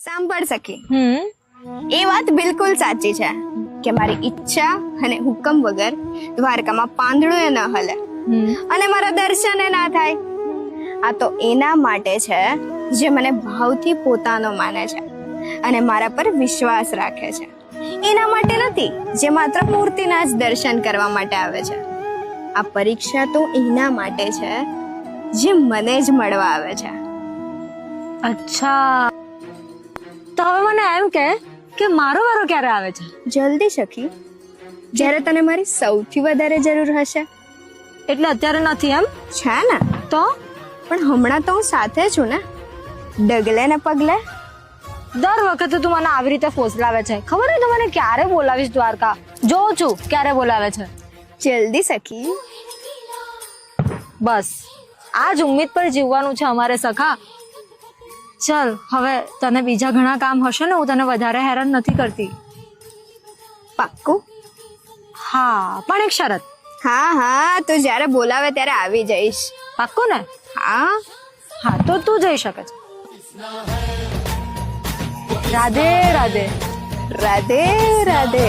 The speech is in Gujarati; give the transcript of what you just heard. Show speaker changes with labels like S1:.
S1: સાંભળ સખી, એ વાત બિલકુલ સાચી છે કે મારી ઈચ્છા અને હુકમ વગર દ્વારકામાં પાંદડું ન હલે અને મારા દર્શન ના થાય. આ તો એના માટે છે જે મને ભાવથી પોતાનો માને છે અને મારા પર વિશ્વાસ રાખે છે. એના માટે નથી જે માત્ર મૂર્તિના જ દર્શન કરવા માટે આવે છે. આ પરીક્ષા તો એના માટે છે જે મને જ મળવા આવે છે.
S2: અચ્છા, તો હવે મને એમ કે મારો વારો ક્યારે આવે છે?
S1: જલ્દી સખી, જ્યારે તને મારી સૌથી વધારે જરૂર હશે.
S2: એટલે અત્યારે નથી એમ?
S1: છે ને,
S2: તો
S1: પણ હમણાં તો હું સાથે છું ને, ડગલે ને પગલે.
S2: દર વખતે તું મને આવી રીતે ફોસલાવે છે. ખબર નહીં તું મને ક્યારે બોલાવીશ દ્વારકા? જોઉં છું ક્યારે બોલાવે છે.
S1: જલ્દી સખી.
S2: બસ આ જ ઉમ્મીદ પર જીવવાનું છે અમારે સખા. ચલ હવે તને બીજા ઘણા કામ હશે ને, હું તને વધારે હેરાન નથી કરતી.
S1: પાક્કું?
S2: હા, પણ એક શરત.
S1: હા હા, તું જ્યારે બોલાવે ત્યારે આવી જઈશ.
S2: પાક્કું ને?
S1: હા
S2: હા, તો તું જઈ શકે છે. રાધે રાધે.
S1: રાધે રાધે.